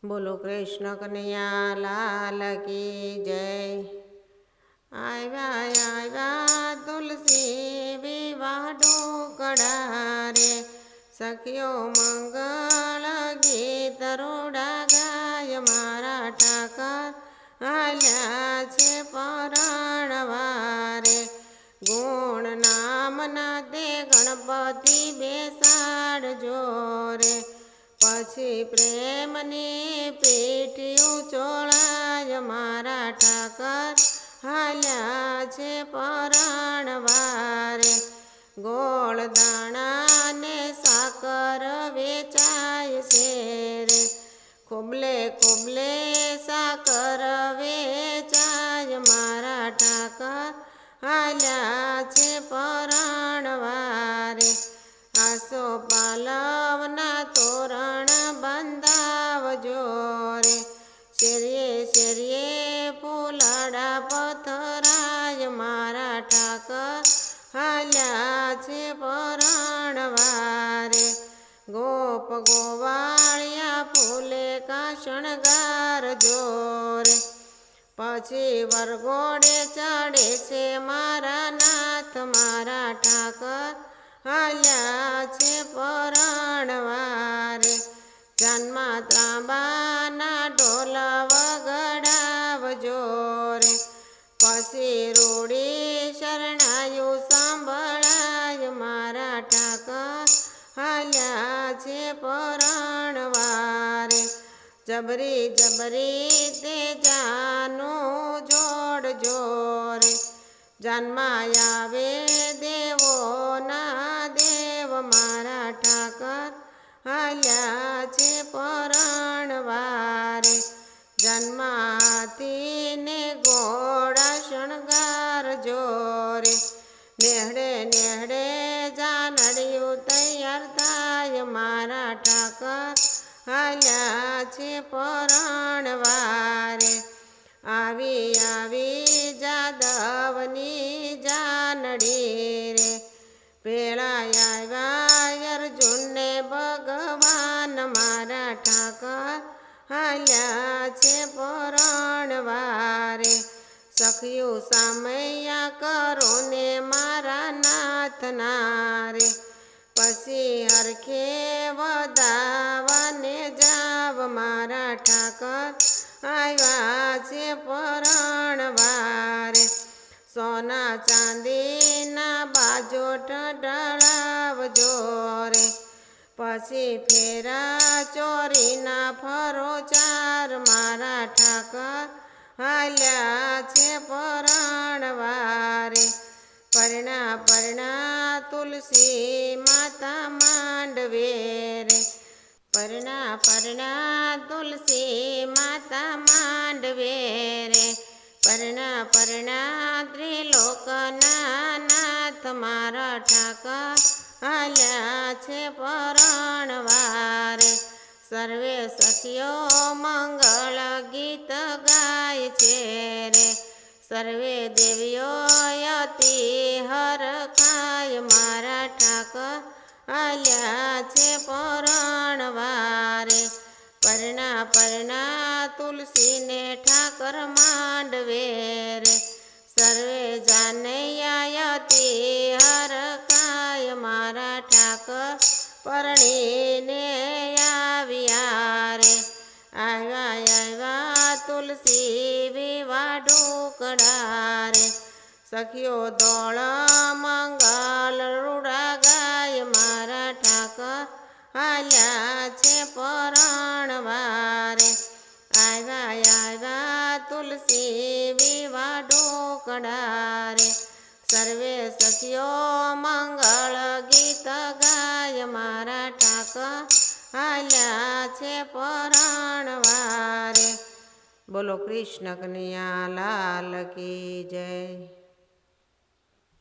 बोलो कृष्ण कन्हैया लाल की जय। आव्या आव्या तुलसी विवाह ढोकड़ा रे, सखियो मंगल गीत रूड़ा गाय मारा ठाकर आल्या छे परणवा रे। गुण नाम ना ते गणपति बेसाडजो रे, पछी प्रेमनी पेटियों चोळाय मारा ठाकर हाल्या छे परणवा रे। गोळ दाणा ने साकर वेचाय छे रे, खोबले खोबले साकर वेचाय मारा ठाकर हाल्या छे परणवा रे। आसो पालवना तोरण बंधावजो रे, शेरिये शेरिये फूलड़ा पथराय मारा ठाकर हाल्या छे परणवा रे। गोप गोवाळिया फूले का शणगारजो रे, पछी वरघोड़े चढ़े छे मारा नाथ मारा ठाकर हाल्या छे परणवा रे। जन्मा त्रांबाना ढोल वगड़ावजो रे, पछी रूड़ी शरणायु सांभळाय मारा ठाकर हाल्या छे परणवा रे। जबरी जबरी ते जानो जोड़जो रे, जन्माय आवे देवो ना देव मारा ठाकर हाल्या छे परणवा रे। जन्मा हाथी ने घोड़ा शणगारजो रे, नेहड़े नेहड़े जानड़ियों तैयार थाय मारा ठाकर हाल्या छे परणवा रे। आवी आवी जादवनी जानड़ी रे, पेळाय आव्या अर्जुन ने भगवान मारा ठाकर हाल्या छे परणवा रे। सखियो सामैया करो ने मारा नाथ ना रे, पछी हरखे वदावाने जाव मारा ठाकर आव्या छे परणवा रे। सोना चांदी ना बाजोट डळावजो रे, पछी फेरा चोरी ना फरो चार मारा ठाकर हाल्या छे परणवा रे। परिणा परिणा तुलसी माता मांडवे रे, परिणा परिणा तुलसी माता मांडवे रे। परिणा परिणा त्रिलोकना नाथ मारा ठाकर हाल्या छे परणवा रे। सर्वे सखियो मंगल गीत गाय छे रे, सर्वे देवियो यति हरखाय मारा ठाकर हाल्या छे परणवा रे। परिणा परिणा तुलसी ने ठाकर मांडवे रे, सर्वे जानैया यति हरखाय मारा ठाकर परણીને આવ્યા રે। આવ્યા આવ્या तुलसी विवाह ढोकड़ा रे, सखियो दौड़ मंगल रूड़ा गाय मारा ठाकर हाल्या छे परणवा रे। આવ્या આવ્या तुलसी विवाह ढोकड़ा रे, सर्वे सखियो मंगल गीत गाय मारा ठाकर हाल्या छे परणवा रे। बोलो कृष्ण कन्हैया लाल की जय।